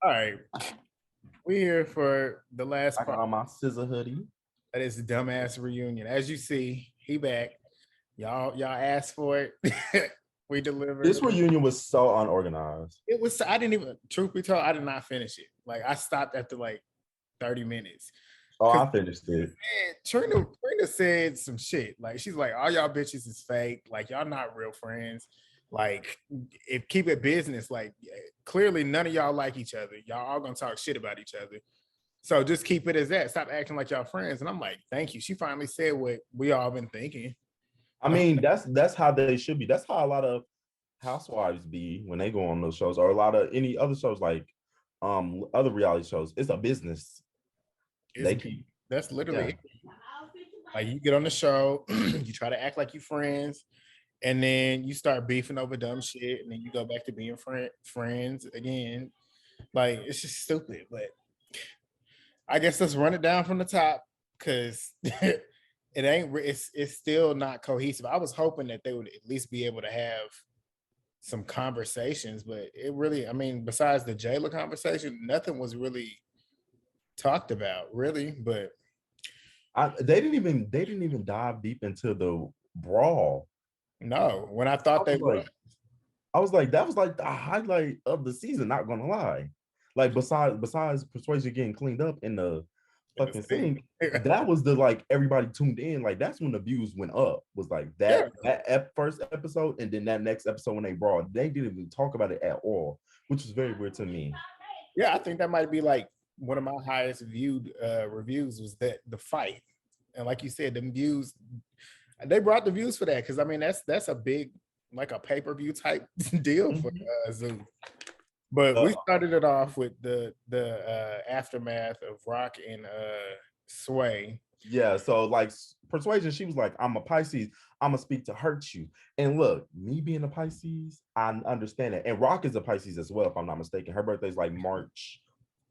All right, we here for the last I got part on my scissor hoodie. of this dumbass reunion. As you see, he back. Y'all asked for it. We delivered. This reunion was so unorganized. It was. I didn't even. Truth be told, I did not finish it. Like I stopped after like 30 minutes. Oh, Cause I finished it. man, Trina said some shit. Like she's like, all y'all bitches is fake. Like y'all not real friends. Like if keep it business. Like clearly none of y'all like each other. Y'all all gonna talk shit about each other. So just keep it as that. Stop acting like y'all friends. And I'm like, thank you. She finally said what we all been thinking. I mean, that's how they should be. That's how a lot of housewives be when they go on those shows, or a lot of any other shows like other reality shows. It's a business. It's, They keep that's literally yeah. it. Like you get on the show, you try to act like you friends, and then you start beefing over dumb shit, and then you go back to being friends again. Like it's just stupid. But I guess let's run it down from the top because it ain't. It's still not cohesive. I was hoping that they would at least be able to have some conversations, but it really, I mean, besides the jailer conversation, nothing was really talked about, really. But they didn't even dive deep into the brawl. no, when I I thought they was would, like, I was like, that was like the highlight of the season, not gonna lie. Like besides Persuasion getting cleaned up in the in the fucking thing. sink, that was the like everybody tuned in. Like that's when the views went up. Was like Yeah, that first episode, and then that next episode when they brought, they didn't even talk about it at all, which was very weird to me. yeah, I think that might be like one of my highest viewed reviews was that the fight, and like you said, them views, they brought the views for that because I mean that's a big like a pay per view type deal for Mhm. Zoo. But we Uh, started it off with the aftermath of Rock and Sway. Yeah, so like Persuasion, she was like, I'm a Pisces, I'm gonna speak to hurt you. And look, me being a Pisces, I understand it. And Rock is a Pisces as well, if I'm not mistaken. Her birthday's like March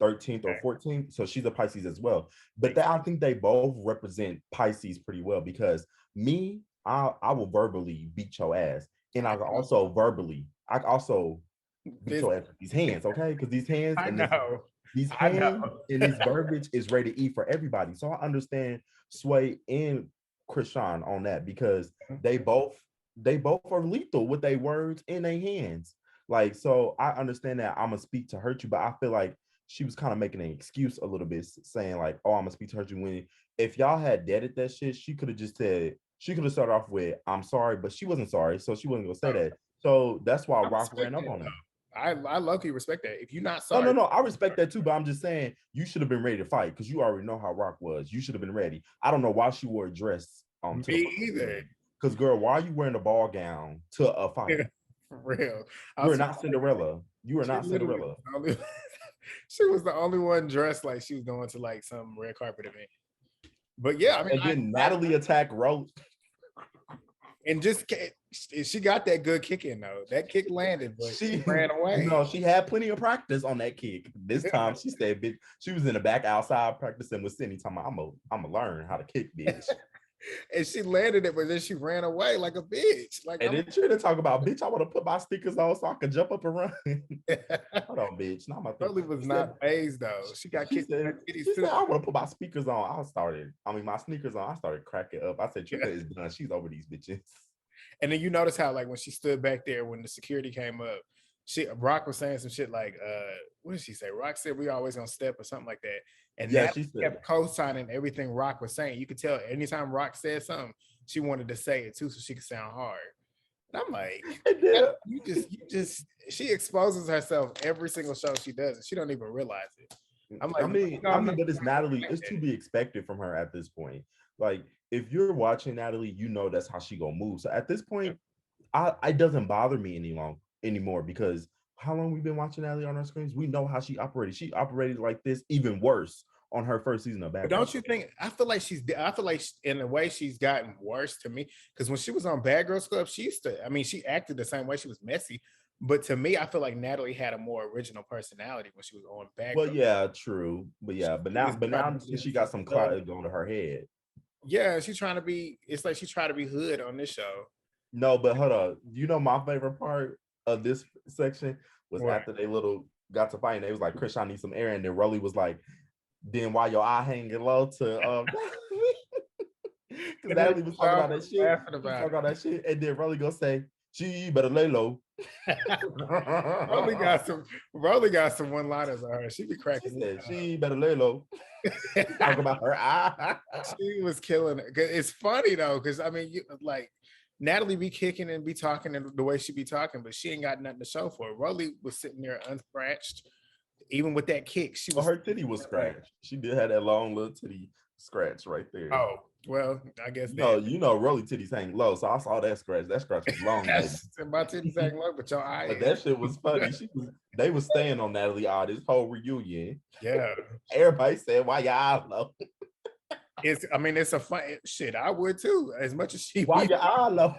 13th or Okay. 14th. So she's a Pisces as well. But Makes I think they both represent Pisces pretty well because me, I will verbally beat your ass. And I also beat sense. your ass with these hands, okay? Because these hands I and know. these I hands know. and this verbiage is ready to eat for everybody. So I understand Sway and Krishan on that because they both are lethal with their words and their hands. Like, so I understand that I'm gonna speak to hurt you, but I feel like she was kind of making an excuse a little bit, saying like, "Oh, I'm gonna speak to hurt you." When if y'all had deaded that shit, she could have just said she could have started off with, "I'm sorry," but she wasn't sorry, so she wasn't gonna say that. So that's why I Rock respect ran up that on her. though. I love you respect that. If you're not No, no, sorry, no. I respect that too, but I'm just saying you should have been ready to fight because you already know how Rock was. You should have been ready. I don't know why she wore a dress to me the fucking either. scene. Because girl, why are you wearing a ball gown to a Yeah, fight? for real. I You are was not Cinderella. You are she not literally Cinderella. she was the only one dressed like she was going to like some red carpet event. But yeah, I mean, And then Natalie attacked Rose. and just she got that good kick in though. That kick landed, but she She, ran away. she had plenty of practice on that kick. This time she stayed bitch. She was in the back outside practicing with Cindy, talking about, I'm gonna learn how to kick, bitch. And she landed it, but then she ran away like a bitch. Like And I'm then Trina talk about, bitch, I want to put my sneakers on so I can jump up and run. Hold on, bitch. Not my thing. Shirley was She said, not phased though. She got she kicked in said, her titties she said, too. I want to put my speakers on. My sneakers on. I started cracking up. I said, Trina Yeah. is done. She's over these bitches. And then you notice how like when she stood back there when the security came up, Rock was saying some shit like, what did she say? Rock said we always gonna step or something like that. And Yeah, Natalie she said, kept co-signing everything Rock was saying. You could tell anytime Rock said something, she wanted to say it too so she could sound hard. And I'm like, and then, she exposes herself every single show she does, and she don't even realize it. I'm like, but it's Natalie. It's to be expected from her at this point. Like, if you're watching Natalie, you know that's how she gonna move. So at this point, it doesn't bother me anymore because how long we've been watching Natalie on our screens, we know how she operated. She operated like this, even worse on her first season of But Bad don't Girls. you think? I feel like in a way she's gotten worse to me because when she was on Bad Girls Club, she used to. I mean, she acted the same way. She was messy, but to me, I feel like Natalie had a more original personality when she was on Bad Well, Girls. yeah, true, but yeah, but She now, was but trying to now be she this got some love. clout going to her head. Yeah, she's trying to be. It's like she tried to be hood on this show. No, but hold on. You know my favorite part of this section was What? after they little got to fighting. It was like, Chris, I need some air. And then Rolly was like, then why your eye hanging low to because Natalie was talking about that shit. Laughing about it. And then Rolly gonna say, she better lay low. Rolly got some one-liners on her. She be cracking. She said, she better lay low. Talk about her eye. She was killing it. It's funny though, because I mean, you like Natalie be kicking and be talking the way she be talking, but she ain't got nothing to show for it. Rolly was sitting there unscratched, even with that kick. She was her titty was scratched. She did have that long little titty scratch right there. Oh, well, I guess you know, Rolly titties hang low, so I saw that scratch. That scratch was long. My titties hang low, but your eye. But that shit was funny. They was staying on Natalie all this whole reunion. Yeah. Everybody said, "Why your eye low?" It's a fun shit. I would too, as much as she. Why your eye low?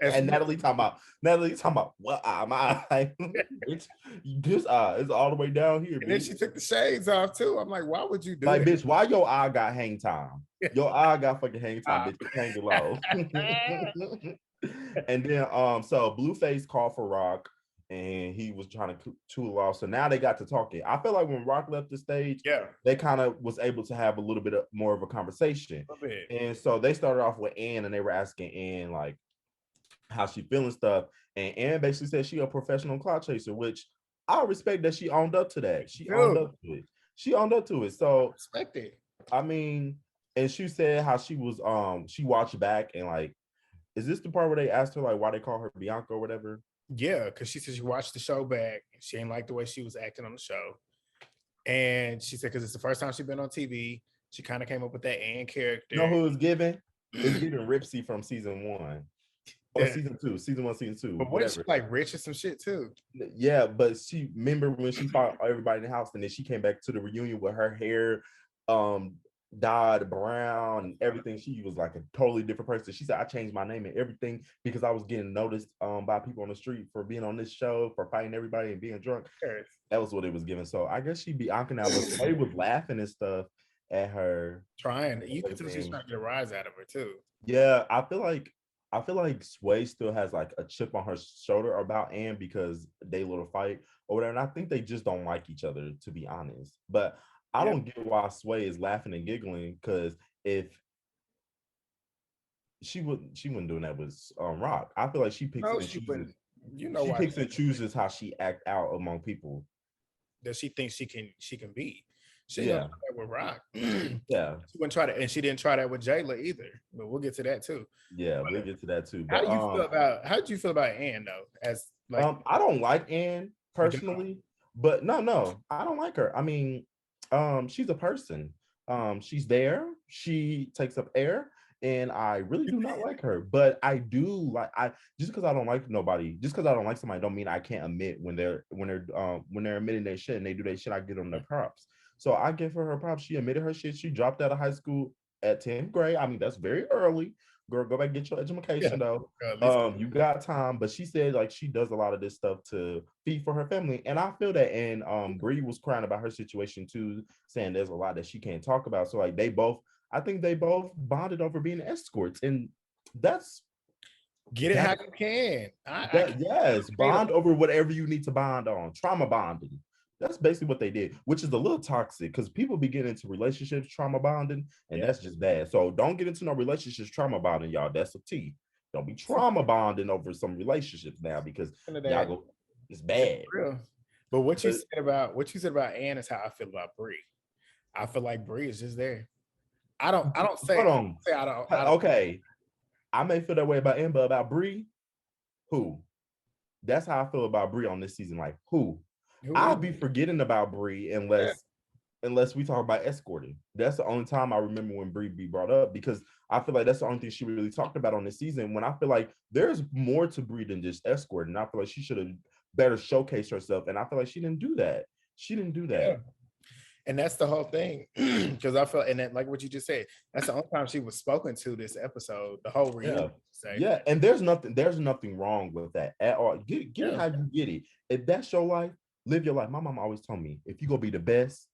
And Natalie talking about what eye? My eye. This eye is all the way down here. And then she took the shades off too. I'm like, why would you do like, that? Bitch, why your eye got hang time? Your eye got fucking hang time, bitch. Hang it low. And then so Blueface called for Rock and he was trying to tool off. So now they got to talking. I feel like when Rock left the stage, they kind of was able to have a little bit more of a conversation. And so they started off with Ann and they were asking Ann like how she feeling stuff. And Ann basically said she a professional clout chaser, which I respect that she owned up to that. She owned up to it. So respect it. I mean, and she said how she was she watched back and like, is this the part where they asked her like why they call her Bianca or whatever? Yeah, because she said she watched the show back. She ain't like the way she was acting on the show. And she said because it's the first time she's been on TV, she kind of came up with that Ann character. You know who it's giving? It's giving Ripsy from season 1. Or season 2, season 1, season 2. But what she like rich or some shit too? Yeah, but she remember when she fought everybody in the house and then she came back to the reunion with her hair dyed brown and everything. She was like a totally different person. She said, I changed my name and everything because I was getting noticed by people on the street for being on this show, for fighting everybody and being drunk. That was what it was given. So I guess she'd be Bianca now, but they was laughing and stuff at her. Trying. You could tell she's trying to get a rise out of her too. Yeah, I feel like Sway still has like a chip on her shoulder about Ann because they little fight or whatever. And I think they just don't like each other, to be honest. But I don't get why Sway is laughing and giggling because if she wouldn't doing that with Rock. I feel like she picks and chooses. She picks and chooses how she act out among people that she thinks she can be. She didn't try that with Rock. Yeah. She wouldn't try that, and she didn't try that with Jayla either. But we'll get to that too. Yeah, we'll get to that too. But how do you feel about Ann though? As like I don't like Ann personally, but no, I don't like her. I mean, she's a person. She's there, she takes up air, and I really do not like her. But I do like just because I don't like nobody, just because I don't like somebody don't mean I can't admit when they're admitting their shit and they do their shit, I give them their props. So I give her props. She admitted her shit. She dropped out of high school at 10th grade. I mean, that's very early. Girl, go back and get your education though. You got time. But she said like she does a lot of this stuff to feed for her family. And I feel that. And Bree was crying about her situation too, saying there's a lot that she can't talk about. So like I think they both bonded over being escorts. And that's get it how you can. Yes, bond over whatever you need to bond on. Trauma bonding. That's basically what they did, which is a little toxic because people be getting into relationships trauma bonding, and that's just bad. So don't get into no relationships trauma bonding, y'all. That's a T. Don't be trauma bonding over some relationships now because y'all go, it's bad. But what you said about Ann is how I feel about Bree. I feel like Bree is just there. I don't say. Hold on. I don't. Okay, I may feel that way about Ann, but about Bree, who? That's how I feel about Bree on this season. Like who? I'll be forgetting about Bree unless we talk about escorting. That's the only time I remember when Bree be brought up because I feel like that's the only thing she really talked about on this season. When I feel like there's more to Bree than just escorting. I feel like she should have better showcased herself, and I feel like she didn't do that. Yeah. And that's the whole thing because I felt, and that, like what you just said, that's the only time she was spoken to this episode. The whole reunion. Yeah, and there's nothing wrong with that at all. Get it how you get it. If that's your life. Live your life. My mom always told me, if you gonna be the best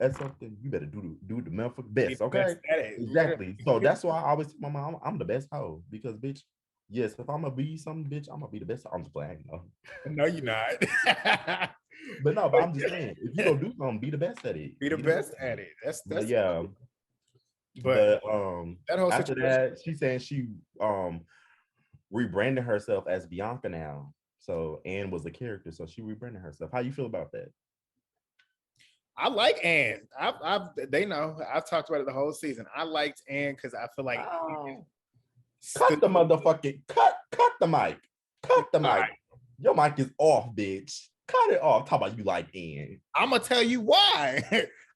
at something, you better do the motherfucking best. Okay, exactly. So that's why I always tell my mom I'm the best hoe because, bitch. Yes, if I'm gonna be something, bitch, I'm gonna be the best. I'm just playing. No, you're not. but I'm just saying, if you go do something, be the best at it. Be the Be the best best at at it. it. That's But that's. yeah, But but that whole after situation. that, she's saying she rebranded herself as Bianca now. So Anne was a character, so she rebranded herself. How you feel about that? I like Anne. They know I've talked about it the whole season. I liked Anne because I feel like Oh, stood. cut the motherfucking cut the mic. Cut the All mic. right, Your mic is off, bitch. Cut it off. Talk about you like Anne. I'm gonna tell you why.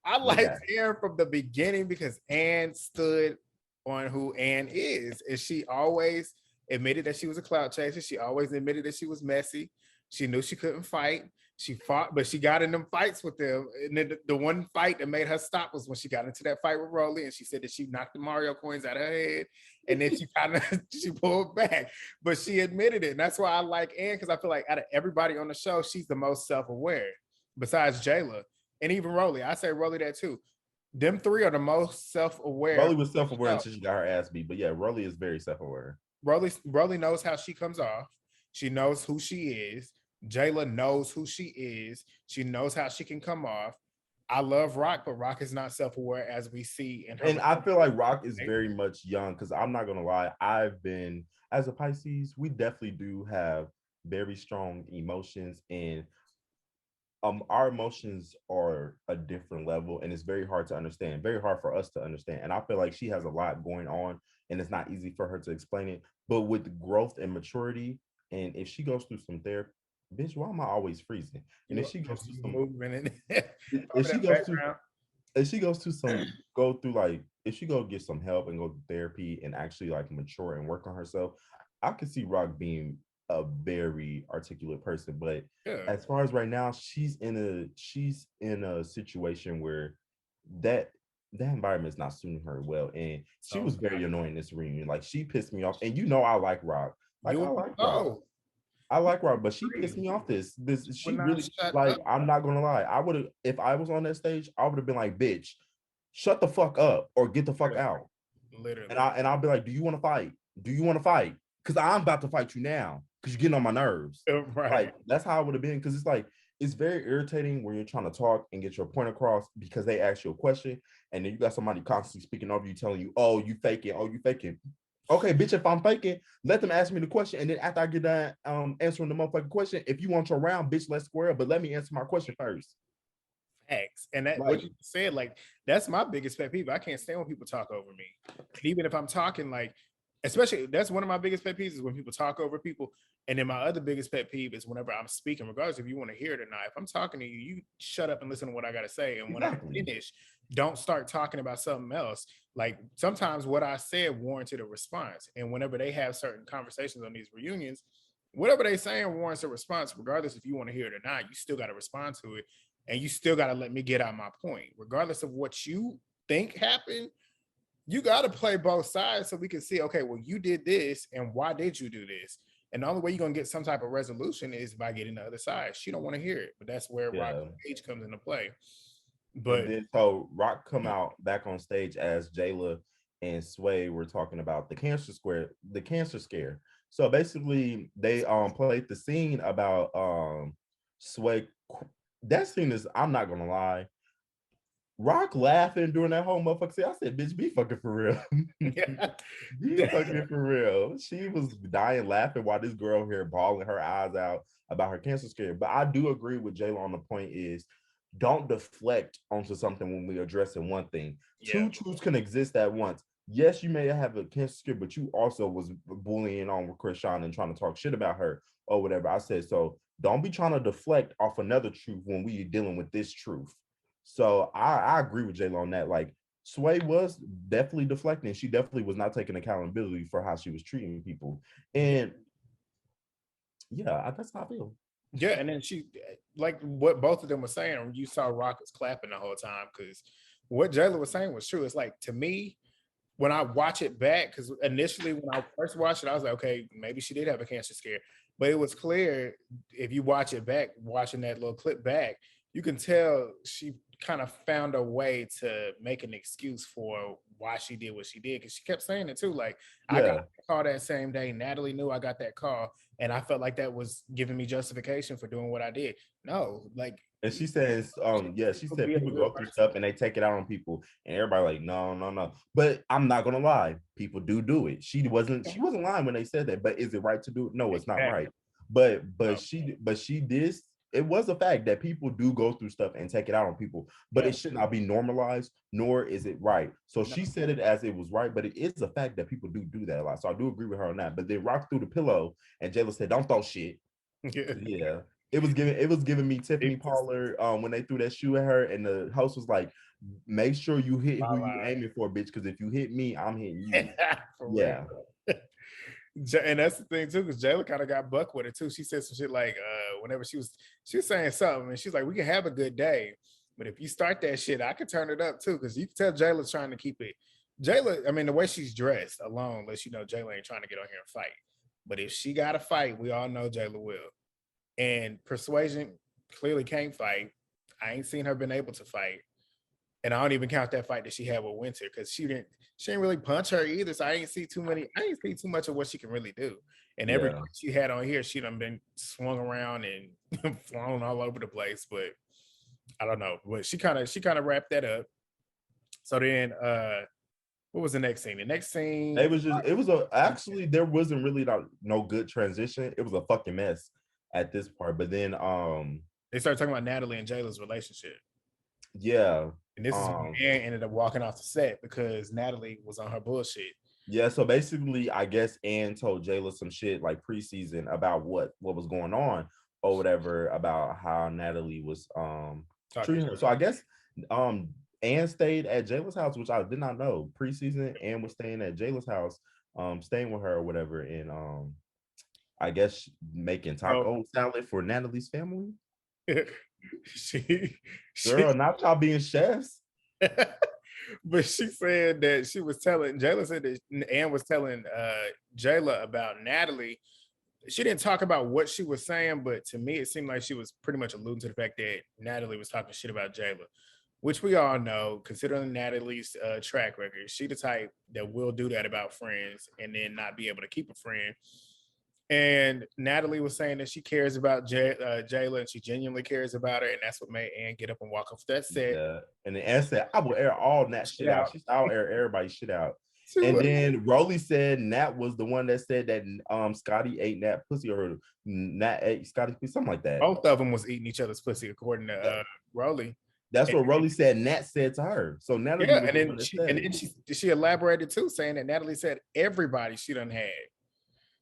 I Okay. liked Anne from the beginning because Anne stood on who Anne is, and she always admitted that she was a clout chaser. She always admitted that she was messy. She knew she couldn't fight. She fought, but she got in them fights with them. And then the one fight that made her stop was when she got into that fight with Rolly, and she said that she knocked the Mario coins out of her head, and then she kind of she pulled back. But she admitted it, and that's why I like Anne because I feel like out of everybody on the show, she's the most self-aware, besides Jayla and even Rolly. I say Rolly that too. Them three are the most self-aware. Rolly was self-aware until she got her ass beat. But yeah, Rolly is very self-aware. Rolly knows how she comes off. She knows who she is. Jayla knows who she is. She knows how she can come off. I love Rock, but Rock is not self-aware as we see in her. And I feel like Rock is very much young because I'm not gonna lie, I've been as a Pisces, we definitely do have very strong emotions, and our emotions are a different level, and it's very hard to understand, very hard for us to understand. And I feel like she has a lot going on, and it's not easy for her to explain it. But with growth and maturity, and if she goes through some therapy, bitch, why am I always freezing? And if she goes through some, movement if she goes through, if she goes to some go through like if she go get some help and go to therapy and actually like mature and work on herself, I could see Rock being a very articulate person. But yeah. as far as right now, she's in a situation where that environment is not suiting her well, and she was very annoying this reunion. Like she pissed me off, and you know I like Rock. Like I like Rock. I like Rob, but she pissed me off. This she really like. I'm not gonna lie. I would have if I was on that stage. I would have been like, "Bitch, shut the fuck up or get the fuck out." Literally, and I'll be like, "Do you want to fight? Do you want to fight? Because I'm about to fight you now. Because you're getting on my nerves." right. Like that's how I would have been. Because it's like it's very irritating when you're trying to talk and get your point across because they ask you a question and then you got somebody constantly speaking over you, telling you, "Oh, you faking. Oh, you faking." Okay, bitch, if I'm faking, let them ask me the question. And then after I get done answering the motherfucking question, if you want your round, bitch, let's square up. But let me answer my question first. Facts. And that what you said, like, that's my biggest pet peeve. I can't stand when people talk over me. And even if I'm talking, like, especially that's one of my biggest pet peeves is when people talk over people. And then my other biggest pet peeve is whenever I'm speaking, regardless if you want to hear it or not. If I'm talking to you, you shut up and listen to what I gotta say. And when I finish, don't start talking about something else. Like sometimes what I said warranted a response. And whenever they have certain conversations on these reunions, whatever they saying warrants a response, regardless if you want to hear it or not, you still got to respond to it. And you still got to let me get out my point. Regardless of what you think happened, you got to play both sides so we can see, okay, well, you did this and why did you do this? And the only way you're going to get some type of resolution is by getting the other side. She don't want to hear it, but that's where Rock Cage comes into play. But and then so Rock come out back on stage as Jayla and Sway were talking about the cancer scare. So basically they played the scene about Sway. That scene is, I'm not gonna lie, Rock laughing during that whole motherfucker scene. I said, bitch, be fucking for real. Be fucking for real. She was dying laughing while this girl here bawling her eyes out about her cancer scare. But I do agree with Jayla on the point is don't deflect onto something when we addressing one thing. Two truths can exist at once. Yes, you may have a cancer scare, but you also was bullying on with Krishan and trying to talk shit about her or whatever. I said, so don't be trying to deflect off another truth when we are dealing with this truth. So I agree with Jayla on that. Like Sway was definitely deflecting. She definitely was not taking accountability for how she was treating people. And yeah, that's how I feel. Yeah, and then she, like what both of them were saying, you saw Rock was clapping the whole time because what Jayla was saying was true. It's like, to me, when I watch it back, because initially when I first watched it, I was like, okay, maybe she did have a cancer scare. But it was clear if you watch it back, watching that little clip back, you can tell she kind of found a way to make an excuse for why she did what she did, because she kept saying it too. Like, I got Yeah. a call that same day. Natalie knew I got that call, and I felt like that was giving me justification for doing what I did. No, like, And she says, yeah, she said be a people good go through person. stuff and they take it out on people, and everybody like, no, no, no. But I'm not gonna lie, people do it. She wasn't lying when they said that. But is it right to do it? No, it's not Exactly. right. But No. she did. It was a fact that people do go through stuff and take it out on people, but Yeah. it should not be normalized, nor is it right. So No. she said it as it was right, but it is a fact that people do that a lot. So I do agree with her on that. But they rocked through the pillow, and Jayla said, "Don't throw shit." Yeah. Yeah. It was giving me Tiffany It was Pollard when they threw that shoe at her, and the host was like, make sure you hit my who you line. aiming for, bitch, because if you hit me, I'm hitting you. For real. Yeah. And that's the thing too, because Jayla kind of got buck with it too. She said some shit like, whenever she was saying something, and she's like, "We can have a good day, but if you start that shit, I could turn it up too." Because you can tell Jayla's trying to keep it. Jayla, I mean, the way she's dressed alone lets you know Jayla ain't trying to get on here and fight. But if she got to fight, we all know Jayla will. And Persuasion clearly can't fight. I ain't seen her been able to fight. And I don't even count that fight that she had with Winter, because she didn't really punch her either. So I ain't see too much of what she can really do. And every Yeah. fight she had on here, she done been swung around and flown all over the place. But I don't know. But she kind of wrapped that up. So then what was the next scene? The next scene, Actually, there wasn't really no good transition. It was a fucking mess at this part. But then they started talking about Natalie and Jayla's relationship. yeah. And this is when Um Ann ended up walking off the set because Natalie was on her bullshit. Yeah, so basically, I guess Ann told Jayla some shit like preseason about what was going on or whatever about how Natalie was Talking treating her. So I guess um Ann stayed at Jayla's house, which I did not know. Preseason, Ann was staying at Jayla's house, staying with her or whatever, and I guess making so taco salad for Natalie's family. she she Girl, not y'all being chefs. but she said that she was telling Jayla said that Ann was telling Jayla about Natalie. She didn't talk about what she was saying, but to me it seemed like she was pretty much alluding to the fact that Natalie was talking shit about Jayla, which we all know, considering Natalie's track record. She the type that will do that about friends and then not be able to keep a friend. And Natalie was saying that she cares about Jayla, and she genuinely cares about her, and that's what made Ann get up and walk off that set. Yeah. And then Ann said, I will air all that shit out. Out. She's I'll air everybody's shit out. She And was, then Rolly said Nat was the one that said that Scotty ate Nat pussy, or Nat ate Scotty pussy, something like that. both of them was eating each other's pussy, according to Rolly. That's And, what Rolly said Nat said to her. So Natalie yeah, was and the then one that she said and it. then she elaborated too, saying that Natalie said everybody she done had.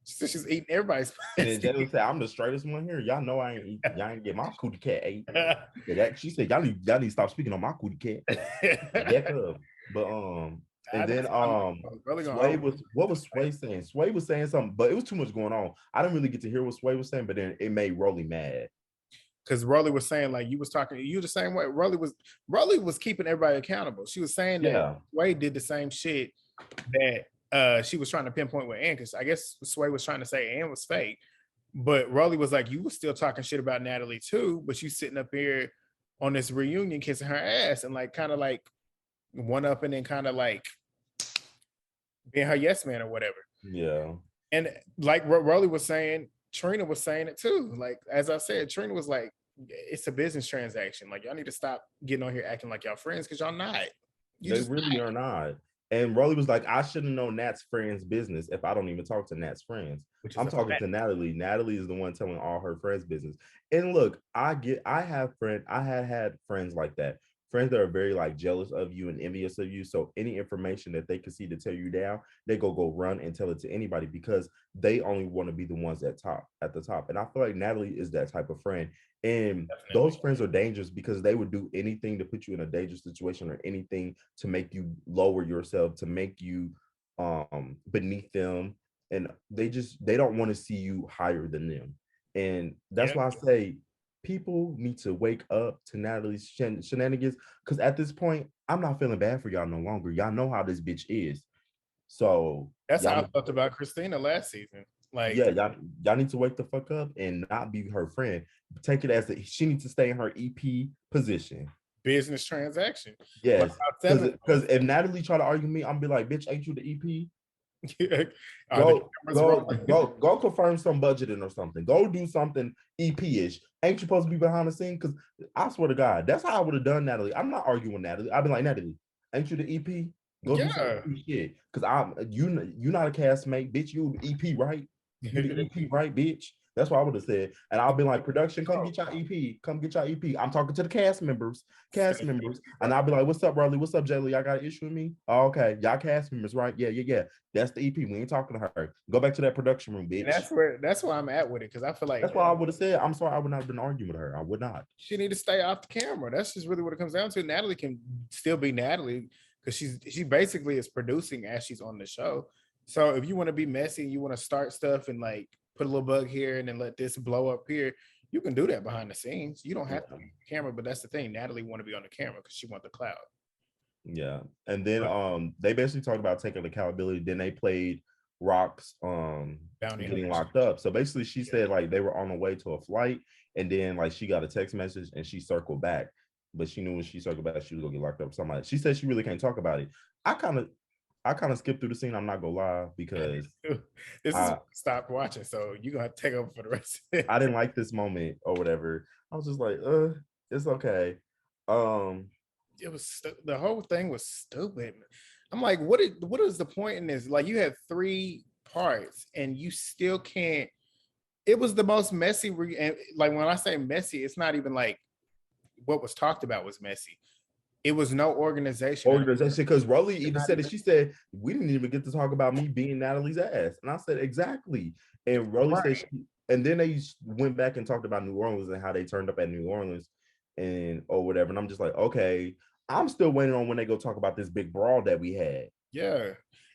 She said she's eating everybody's And then pussy. Jalen said, I'm the straightest one here. Y'all know y'all ain't get my cootie cat ate. She said, y'all need to stop speaking on my cootie cat. Heck up. But and then really Sway gonna was what was Sway saying? Sway was saying something, but it was too much going on. I didn't really get to hear what Sway was saying, but then it made Rolly mad. because Rolly was saying like you was talking you the same way. Rolly was keeping everybody accountable. She was saying that Yeah. Sway did the same shit that she was trying to pinpoint with Ann, because I guess Sway was trying to say Ann was fake, but Rolly was like, you was still talking shit about Natalie too, but you sitting up here on this reunion kissing her ass and like kind of like one up and then kind of like being her yes man or whatever. Yeah. And like what Rolly was saying, Trina was saying it too. Like as I said, Trina was like, it's a business transaction. Like y'all need to stop getting on here acting like y'all friends, because y'all not. You They just really not. are not. And Rolly was like, I should have known Nat's friends' business if I don't even talk to Nat's friends. Which is I'm a talking fact. to Natalie. Natalie is the one telling all her friends' business. And look, I had friends like that. Friends that are very like jealous of you and envious of you. So any information that they can see to tear you down, they go run and tell it to anybody because they only want to be the ones at the top. And I feel like Natalie is that type of friend. And Definitely. those friends are dangerous because they would do anything to put you in a dangerous situation or anything to make you lower yourself, to make you beneath them. And they don't want to see you higher than them. And that's Yeah. why I say people need to wake up to Natalie's shenanigans. Because at this point, I'm not feeling bad for y'all no longer. Y'all know how this bitch is. So That's y'all how I need felt about Christina last season. Like, Yeah, y'all need to wake the fuck up and not be her friend. Take it as she needs to stay in her EP position. business transaction. But Yes, about because if Natalie try to argue me, I'm be like, bitch, ain't you the EP? are the Go, cameras go, rolling? go, go confirm some budgeting or something. Go do something EP-ish. Ain't you supposed to be behind the scene? Because I swear to God, that's how I would have done Natalie. I'm not arguing with Natalie. I've been like, Natalie, ain't you the EP? Go do some Yeah. EP shit. Because you not a castmate, bitch. You the EP, right? You the EP, right, bitch? That's what I would have said. And I'll be like, production, come get your EP. Come get your EP. I'm talking to the cast members. Cast members. And I'll be like, what's up, Riley? What's up, Jaylee? Y'all got an issue with me? Oh, okay. Y'all cast members, right? Yeah. That's the EP. We ain't talking to her. Go back to that production room, And bitch. that's where I'm at with it, because I feel like That's what I would have said. I'm sorry, I would not have been arguing with her. I would not. she need to stay off the camera. That's just really what it comes down to. Natalie can still be Natalie because she basically is producing as she's on the show. So if you want to be messy and you want to start stuff and like put a little bug here and then let this blow up here, you can do that behind the scenes. You don't have to be on the camera, but that's the thing. Natalie want to be on the camera because she want the cloud. Yeah. And then they basically talked about taking accountability. Then they played Rock's Bounty getting hunters. locked up. So basically she said like they were on the way to a flight and then like she got a text message and she circled back. But she knew when she circled back, she was gonna get locked up. Something like that. She said she really can't talk about it. I kind of skipped through the scene. I'm not gonna lie because This is stopped watching, so you're gonna have to take over for the rest of it. I didn't like this moment or whatever. I was just like, it's okay. It was the whole thing was stupid. I'm like, what is the point in this? Like, you had 3 parts and you still can't. It was the most messy. And like, when I say messy, it's not even like what was talked about was messy. It was no organization. Organization, because Rolly even said it. She said, we didn't even get to talk about me being Natalie's ass. And I said, exactly. And Rolly said, and then they went back and talked about New Orleans and how they turned up at New Orleans and or whatever. And I'm just like, okay, I'm still waiting on when they go talk about this big brawl that we had. Yeah.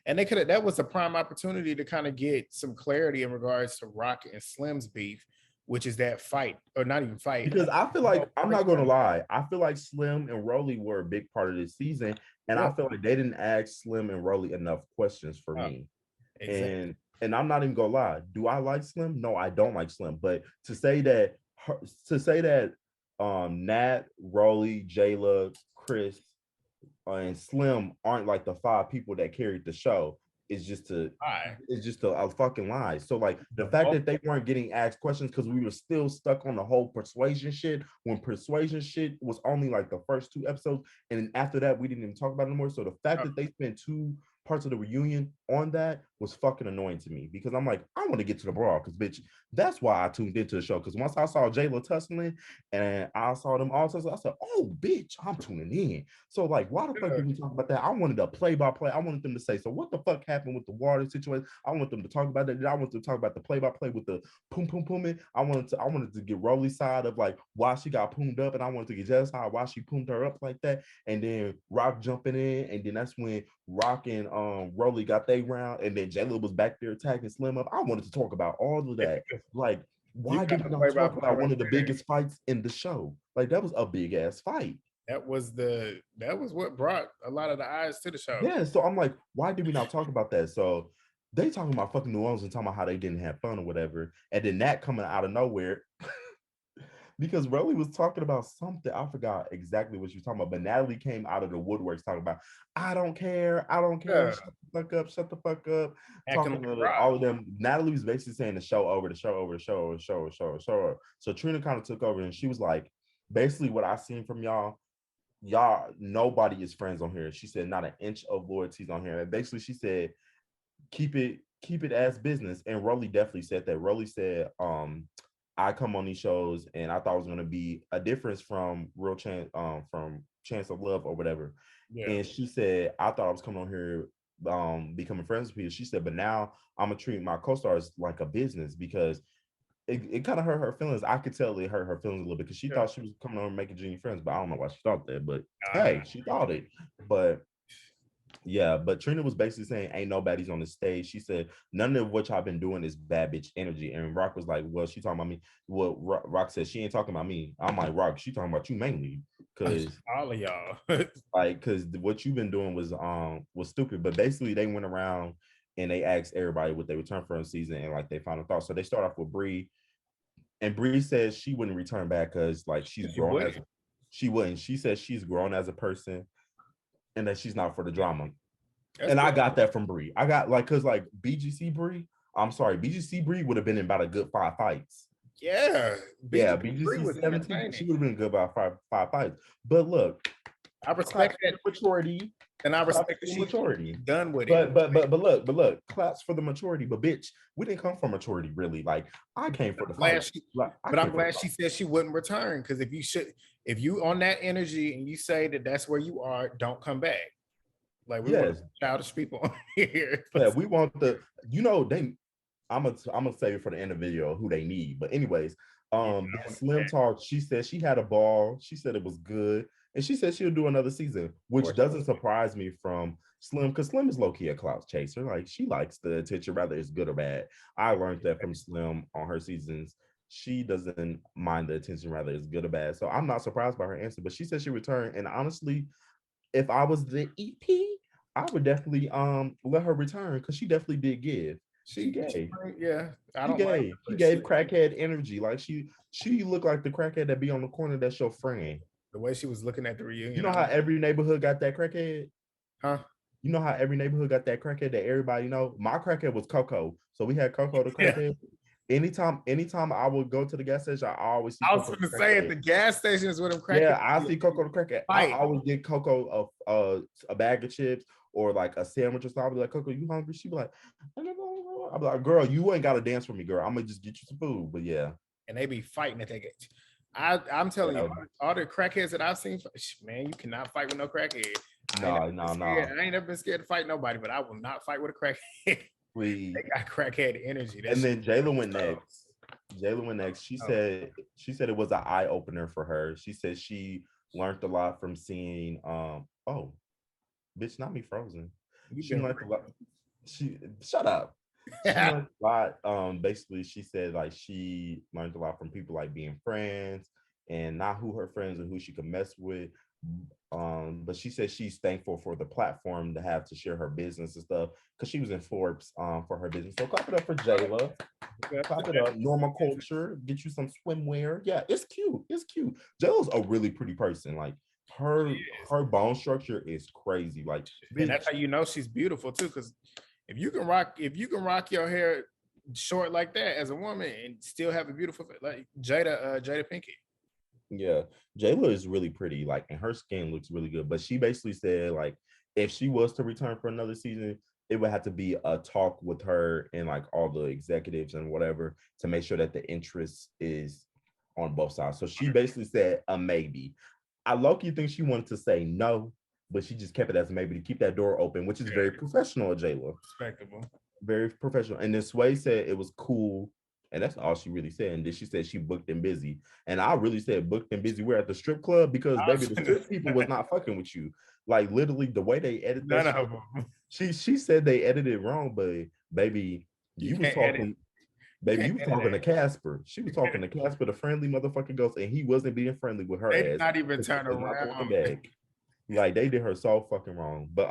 And they could have, that was a prime opportunity to kind of get some clarity in regards to Rock and Slim's beef, which is that fight, or not even fight. Because I feel like, I'm not going to lie, I feel like Slim and Rolly were a big part of this season. And I feel like they didn't ask Slim and Rolly enough questions for me. Exactly. And I'm not even gonna lie. Do I like Slim? No, I don't like Slim. But to say that Nat, Rolly, Jayla, Chris, and Slim aren't like the 5 people that carried the show is just a fucking lie. So like the fact that they weren't getting asked questions because we were still stuck on the whole persuasion shit when persuasion shit was only like the first 2 episodes, and after that we didn't even talk about it anymore. So the fact that they spent 2 parts of the reunion on that was fucking annoying to me because I'm like, I want to get to the brawl because bitch, that's why I tuned into the show. Because once I saw Jayla tussling and I saw them all tussling, I said, oh bitch, I'm tuning in. So like, why the fuck did we talk about that? I wanted a play-by-play. I wanted them to say, so what the fuck happened with the water situation? I want them to talk about that. I want them to talk about the play-by-play with the poom. I wanted to get Rolly's side of like why she got poomed up, and I wanted to get Jayla's side why she poomed her up like that. And then Rock jumping in, and then that's when Rock and Rolly got their round, and then Jayla was back there attacking Slim up. I wanted to talk about all of that. Like, why did we not talk about one of the biggest fights in the show? Like, that was a big ass fight. That was what brought a lot of the eyes to the show. Yeah, so I'm like, why did we not talk about that? So they talking about fucking New Orleans and talking about how they didn't have fun or whatever, and then that coming out of nowhere. Because Rolly was talking about something. I forgot exactly what she was talking about, but Natalie came out of the woodworks talking about, I don't care. Yeah. Shut the fuck up. Talking to all of them. Natalie was basically saying the show over. So Trina kind of took over and she was like, basically what I seen from y'all, nobody is friends on here. She said not an inch of loyalties on here. And basically she said, keep it as business. And Rolly definitely said that. Rolly said, I come on these shows and I thought it was going to be a difference from from Chance of Love or whatever. Yeah. And she said, I thought I was coming on here becoming friends with people. She said, but now I'm gonna treat my co-stars like a business because it kind of hurt her feelings. I could tell it hurt her feelings a little bit because she thought she was coming on making Junior friends, but I don't know why she thought that. But hey, she thought it. But yeah, but Trina was basically saying, ain't nobody's on the stage. She said, none of what y'all been doing is bad bitch energy. And Rock was like, well, she talking about me. Well, Rock said, she ain't talking about me. I'm like, Rock, she talking about you mainly. Because all of y'all. like, because what you've been doing was stupid. But basically, they went around and they asked everybody what they returned from the season and like they final thoughts. So they start off with Bree, and Bree says she wouldn't return back because like she's You grown as wouldn't. she wouldn't. She says she's grown as a person and that she's not for the drama. That's And good. I got that from Bree. I got like because like BGC Bree, I'm sorry, BGC Bree would have been in about a good 5 fights. Yeah, Yeah, BG3 BGC was 17, she entertaining. would have been good about five fights. But look, I claps respect for that, the maturity. and I Claps respect that for the she's maturity. done with it. But look, claps for the maturity. But bitch, we didn't come from maturity, really. Like I came for the Glad fight. she, Like I but I'm came for the glad fight. she said she wouldn't return because if you on that energy and you say that that's where you are, don't come back. Like we want Yes. childish people on here. Yeah, we want the they I'm gonna save it for the end of the video who they need. But anyways, Yeah, that Slim talk, she said she had a ball. She said it was good. And she said she'll do another season, which doesn't surprise me from Slim, because Slim is low-key a clout chaser. Like she likes the attention, whether it's good or bad. I learned that from Slim on her seasons. She doesn't mind the attention, whether it's good or bad. So I'm not surprised by her answer. But she said she returned. And honestly, if I was the EP, I would definitely let her return because she definitely did give. She gave. yeah. I She don't like gave. her, She but gave crackhead energy. Like she looked like the crackhead that be on the corner that's your friend. the way she was looking at the You reunion, know how every neighborhood got that crackhead? huh? You know how every neighborhood got that crackhead that everybody know? My crackhead was Coco. So we had Coco the Yeah. crackhead. Anytime I would go to the gas station, I always see I was Coco going the to say at crackhead. the gas station is where them crackheads Yeah, I see Coco the crackhead. I fight. always get Coco a bag of chips or like a sandwich or something. I'll be like, Coco, you hungry? She be like, I'll be like, girl, you ain't gotta dance for me, girl. I'm gonna just get you some food. But yeah. And they be fighting at that gas. I'm telling you, all the crackheads that I've seen, man, you cannot fight with no crackhead. No. I ain't never been scared to fight nobody, but I will not fight with a crackhead. We They got crackhead energy. and then Jayla went next. Jayla went next. Oh. She said it was an eye opener for her. She said she learned a lot from seeing oh bitch, not me frozen. She learned a lot. She shut up. She learned a lot. Basically, she said like she learned a lot from people like being friends and not who her friends and who she could mess with. But she said she's thankful for the platform to have to share her business and stuff because she was in Forbes for her business. So clap it up for Jayla. Clap it up. Normal culture. Get you some swimwear. Yeah, it's cute. It's cute. Jayla's a really pretty person. Like her bone structure is crazy. Like, and that's how you know she's beautiful too. Because if you can rock your hair short like that as a woman and still have a beautiful like Jada Pinkett. Yeah, Jayla is really pretty, like, and her skin looks really good. But she basically said, like, if she was to return for another season, it would have to be a talk with her and like all the executives and whatever to make sure that the interest is on both sides. So she basically said a maybe. I low-key think she wanted to say no, but she just kept it as a maybe to keep that door open, which is very professional of Jayla. Respectable. Very professional. And then Sway said it was cool. And that's all she really said. And then she said she booked and busy. And I really said booked and busy. We're at the strip club because baby, the strip people was not fucking with you. Like literally the way they edit that. None of them. She said they edited wrong, but baby, you was talking. Baby, you was talking to Casper. She was talking to Casper, the friendly motherfucking ghost, and he wasn't being friendly with her They did ass. not even turn around. Like they did her so fucking wrong. But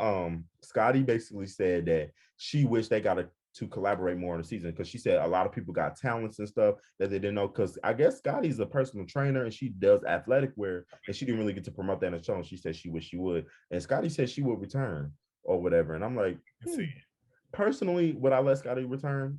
Scotty basically said that she wished they got to collaborate more on the season because she said a lot of people got talents and stuff that they didn't know. Because I guess Scotty's a personal trainer and she does athletic wear, and she didn't really get to promote that in the show. And she said she wished she would. And Scotty said she would return or whatever. And I'm like, personally, would I let Scotty return?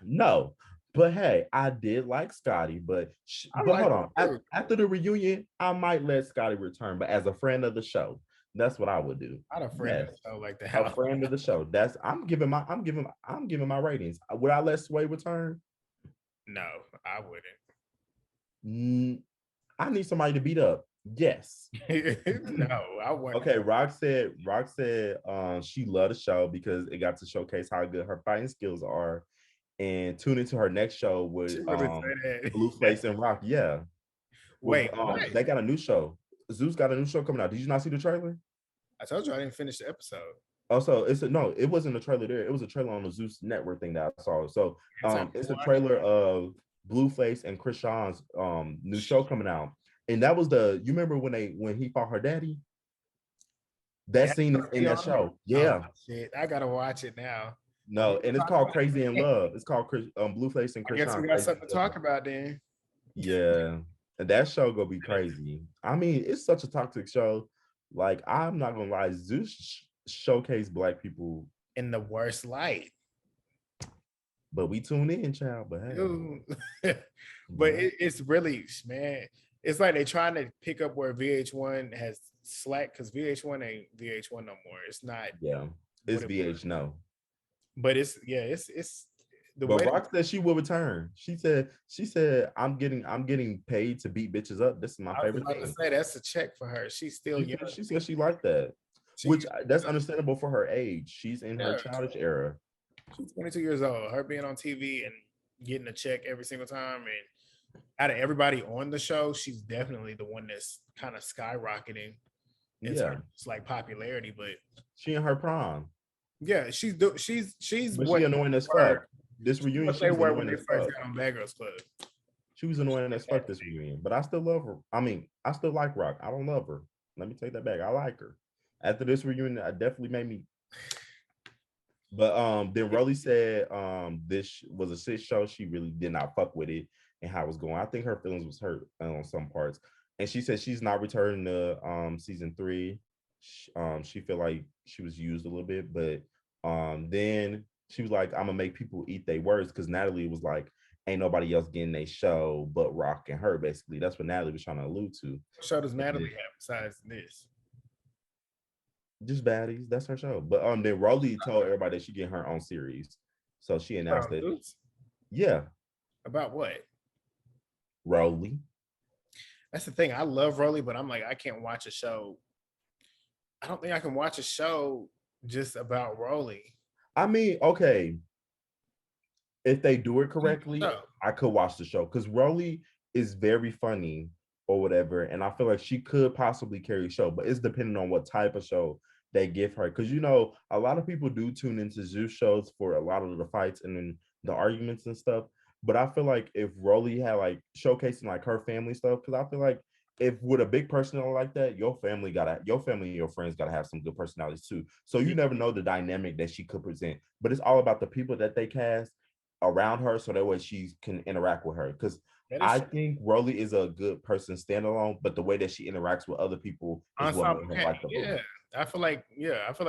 No. But hey, I did like Scotty, but hold on. After the reunion, I might let Scotty return. But as a friend of the show, that's what I would do. Not a friend of the show like that. A friend of the show. I'm giving my ratings. Would I let Sway return? No, I wouldn't. I need somebody to beat up. Yes. No, I wouldn't. Okay, Rock said she loved the show because it got to showcase how good her fighting skills are. And tune into her next show with Blueface and Rock. Yeah. Wait, they got a new show. Zeus got a new show coming out. Did you not see the trailer? I told you I didn't finish the episode. Also, it wasn't a trailer there. It was a trailer on the Zeus network thing that I saw. So it's a trailer of Blueface and Krishan's new show coming out. And that was you remember when he fought her daddy? That That's scene is gonna in be that on there. show. Oh Yeah. shit, I gotta watch it now. No, and it's called Crazy in Love. It's called Blueface and I guess we Krishan got Crazy something to in Love. talk about then. Yeah. And that show gonna be crazy. I mean, it's such a toxic show. Like, I'm not gonna lie, Zeus showcase black people, In the worst light. but we tune in, child. But hey, Dude. But yeah, it's really, man, it's like they trying to pick up where VH1 has slack because VH1 ain't VH1 no more. It's not yeah. what It's it was. VH no. But it's the But way Rock said she will return. She said, I'm getting paid to beat bitches up. This is my I was favorite about to thing. say that's a check for her. She's still young. She said she liked that. She Which that's understandable for her age. She's in her yeah, childish era. she's 22 years old. Her being on TV and getting a check every single time, and out of everybody on the show, she's definitely the one that's kind of skyrocketing in Yeah. terms of like popularity. But She in her prime. yeah, she's But what she annoying as were fuck. This reunion, what she they was were when annoying they as first fuck. got on Bad Girls Club. She was annoying as fuck this reunion. But I still love her. I mean, I still like Rock. I don't love her. Let me take that back. I like her. After this reunion, I definitely made me. But then Rolly said this was a shit show. She really did not fuck with it and how it was going. I think her feelings was hurt on some parts. And she said she's not returning to season 3. She felt like she was used a little bit, but then she was like, I'm gonna make people eat their words, because Natalie was like, ain't nobody else getting a show but Rock and her, basically. That's what Natalie was trying to allude to. What show does Natalie have besides this? Just Baddies. That's her show. But then Rolly told everybody that she getting her own series. So she announced that. Yeah, About what? Rolly. That's the thing. I love Rolly, but I'm like, I can't watch a show. I don't think I can watch a show just about Rolly. I mean, okay, if they do it correctly, No. I could watch the show, because Rolly is very funny or whatever, and I feel like she could possibly carry a show, but it's depending on what type of show they give her. Because a lot of people do tune into Zeus shows for a lot of the fights and then the arguments and stuff. But I feel like if Rolly had like showcasing like her family stuff, because I feel like if with a big personality like that, your family and your friends gotta have some good personalities too. So you never know the dynamic that she could present. But it's all about the people that they cast around her, so that way she can interact with her. Because I think Rolly is a good person standalone, but the way that she interacts with other people is what ensemble. made her like the book. Yeah. I feel like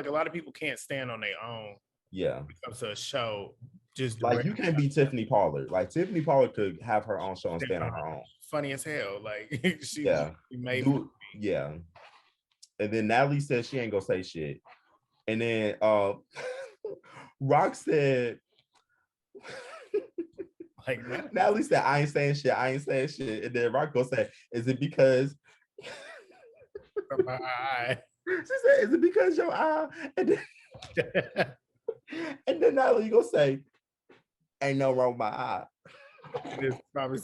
a lot of people can't stand on their own Yeah. when it comes to a show. Just Like, you can't be Tiffany Pollard. Like, Tiffany Pollard could have her own show and stand on her own. Funny as hell. Like she made yeah. And then Natalie said she ain't gonna say shit. And then Rock said like Natalie said, I ain't saying shit. And then Rock gonna say, is it because my eye? She said, is it because your eye? And then Natalie gonna say, ain't no wrong with my eye. Rock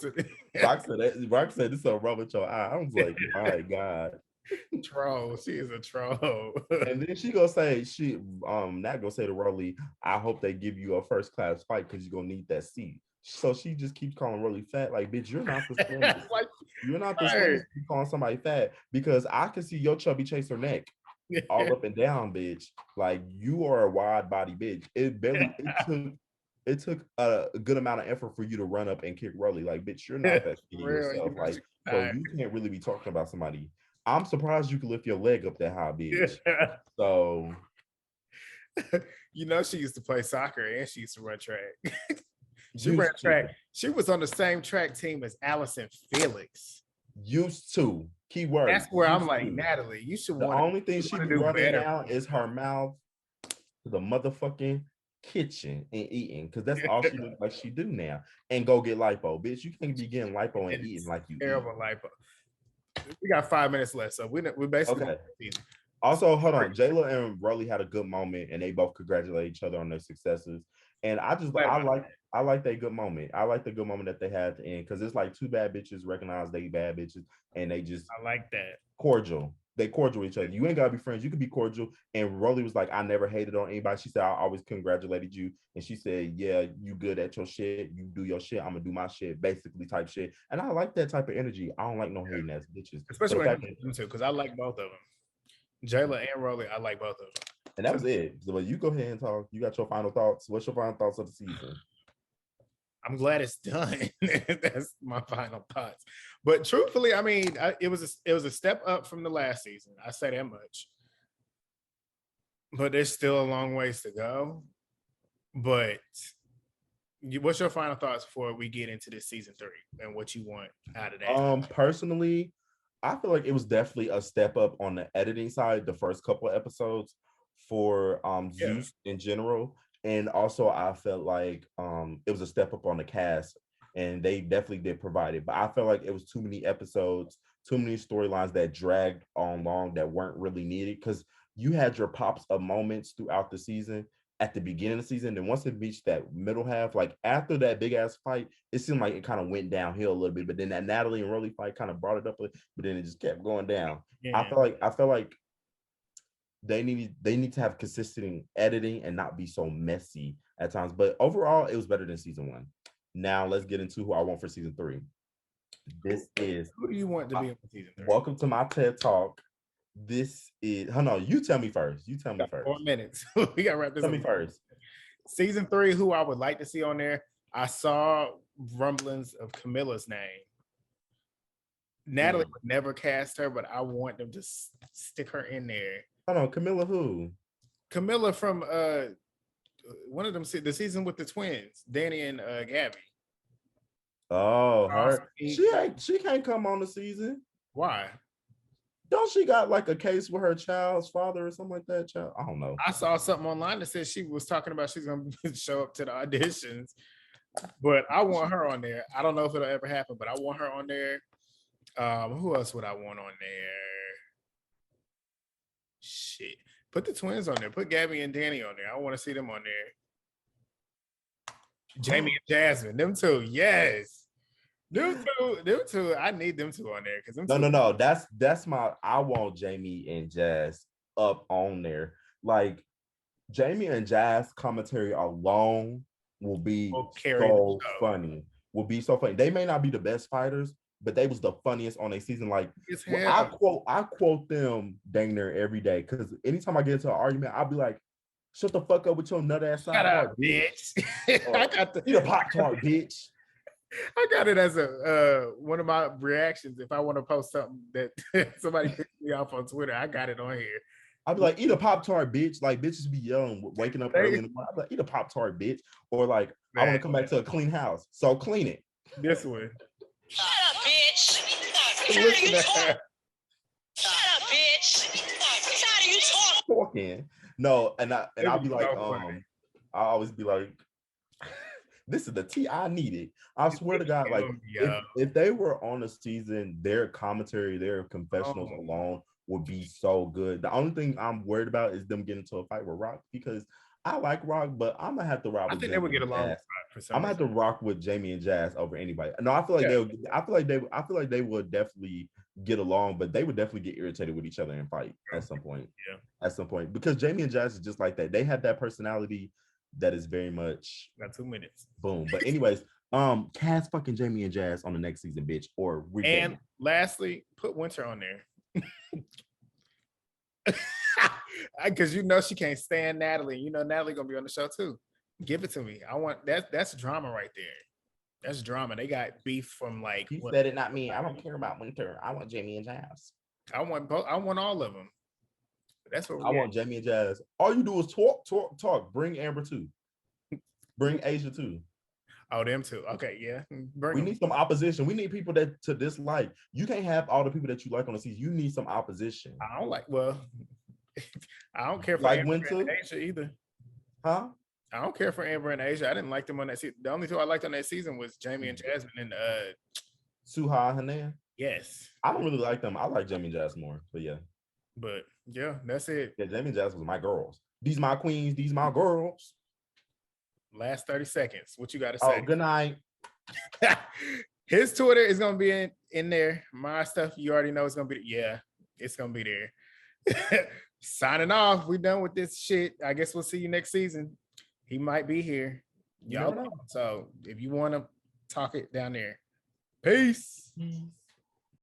said this so wrong with your eye. I was like, my God. Troll. She is a troll. And then she gonna say, Nat gonna say to Rolly, I hope they give you a first class fight, because you're gonna need that seat. So she just keeps calling Rolly fat. Like, bitch, you're not the skinniest. You're not the skinniest to be calling somebody fat, because I can see your chubby chaser neck all up and down, bitch. Like, you are a wide body bitch. It took a good amount of effort for you to run up and kick Rolly. Like, bitch, you're not that skinny yourself. Like, so you can't really be talking about somebody. I'm surprised you can lift your leg up that high, bitch. So, she used to play soccer and she used to run track. She ran track. She was on the same track team as Allison Felix. Used to. Keyword. That's where I'm like, Natalie, you should The only thing she be running now is her mouth to the motherfucking kitchen and eating, because that's all she looks like she do now. And go get lipo, bitch. You can't be getting lipo and eating like you terrible lipo. We got 5 minutes left, so we basically okay. Also, hold on. Jayla and Rolly had a good moment, and they both congratulate each other on their successes. And I like that good moment. I like the good moment that they had at the end, because it's like two bad bitches recognize they bad bitches, and they just I like that cordial. They cordial with each other. You ain't gotta be friends. You could be cordial. And Rolly was like, I never hated on anybody. She said, I always congratulated you. And she said, yeah, you good at your shit. You do your shit. I'm gonna do my shit, basically type shit. And I like that type of energy. I don't like no hating ass bitches. Especially when it comes to, because I like both of them. Jayla and Rolly, I like both of them. And that was it. So you go ahead and talk. You got your final thoughts. What's your final thoughts of the season? I'm glad it's done. That's my final thoughts. But truthfully, I mean, it was a step up from the last season. I say that much. But there's still a long ways to go. But what's your final thoughts before we get into this season 3 and what you want out of that? Personally, I feel like it was definitely a step up on the editing side. The first couple of episodes for Zeus in general, and also I felt like it was a step up on the cast, and they definitely did provide it. But I felt like it was too many episodes, too many storylines that dragged on long that weren't really needed, because you had your pops of moments throughout the season at the beginning of the season. And once it reached that middle half, like after that big ass fight, it seemed like it kind of went downhill a little bit. But then that Natalie and Rolly fight kind of brought it up, but then it just kept going down. Yeah. I feel like they need to have consistent editing and not be so messy at times. But overall, it was better than season 1. Now let's get into who I want for season 3. This is who do you want to be in season 3? Welcome to my TED Talk. This is you tell me first. You tell me first. 4 minutes. We got to wrap this up. Tell me first. Season 3, who I would like to see on there. I saw rumblings of Camilla's name. Natalie would never cast her, but I want them to stick her in there. Hold on, Camilla who? Camilla from one of them, the season with the twins, Danny and Gabby. Oh, her. She can't come on the season. Why? Don't she got like a case with her child's father or something like that? Child, I don't know. I saw something online that said she was talking about she's gonna show up to the auditions, but I want her on there. I don't know if it'll ever happen, but I want her on there. Who else would I want on there? Shit, put the twins on there. Put Gabby and Danny on there. I want to see them on there. Jamie and Jasmine, them two, yes. Them two, I need them two on there because no. That's my. I want Jamie and Jazz up on there. Like Jamie and Jazz commentary alone will be so funny. Will be so funny. They may not be the best fighters, but they was the funniest on a season. Like I quote them dang near every day, because anytime I get into an argument, I'll be like, "Shut the fuck up with your nut ass side, bitch." I got the eat a Pop-Tart, bitch. I got it as a one of my reactions. If I want to post something that somebody pissed me off on Twitter, I got it on here. I'd be like, eat a Pop-Tart, bitch. Like bitches be young, waking up early in the morning. I'd be like, eat a Pop-Tart, bitch. Or like, I want to come back to a clean house, so clean it. This one. Shut up, bitch. I'm tired of you talking. Shut up, bitch. I'm tired of you talking. No, and I'll be like, I always be like, this is the tea I needed. I swear to God, like if they were on a season, their commentary, their confessionals alone would be so good. The only thing I'm worried about is them getting into a fight with Rock, because I like Rock, but I'm gonna have to rock with Jamie. I think they would get along. I'm gonna have to rock with Jamie and Jazz over anybody. No, I feel like I feel like they would definitely get along, but they would definitely get irritated with each other and fight at some point. Yeah. At some point. Because Jamie and Jazz is just like that. They have that personality that is very much got 2 minutes. Boom. But anyways, cast fucking Jamie and Jazz on the next season, bitch. Or and lastly, put Winter on there. Because you know she can't stand Natalie. You know Natalie gonna be on the show too. Give it to me. I want that's drama right there. That's drama. They got beef from like. You said it, not me. I don't care about Winter. I want Jamie and Jazz. I want both. I want all of them. That's what I want Jamie and Jazz. All you do is talk. Bring Amber too. Bring Asia too. Oh, them too. Okay, yeah. We need some opposition. We need people that to dislike. You can't have all the people that you like on the season. You need some opposition. I don't like. Well, I don't care for like Amber Winter and Asia either. Huh? I don't care for Amber and Asia. I didn't like them on that season. The only two I liked on that season was Jamie and Jasmine and Suha and Hanan. Yes. I don't really like them. I like Jamie and Jazz more. But yeah. But yeah, that's it. Yeah, Jamie and Jazz was my girls. These my queens. These my girls. Last 30 seconds. What you got to say? Oh, good night. His Twitter is gonna be in there. My stuff, you already know it's gonna be. Yeah, it's gonna be there. Signing off. We done with this shit. I guess we'll see you next season. He might be here. Y'all know. So if you want to talk it down there. Peace.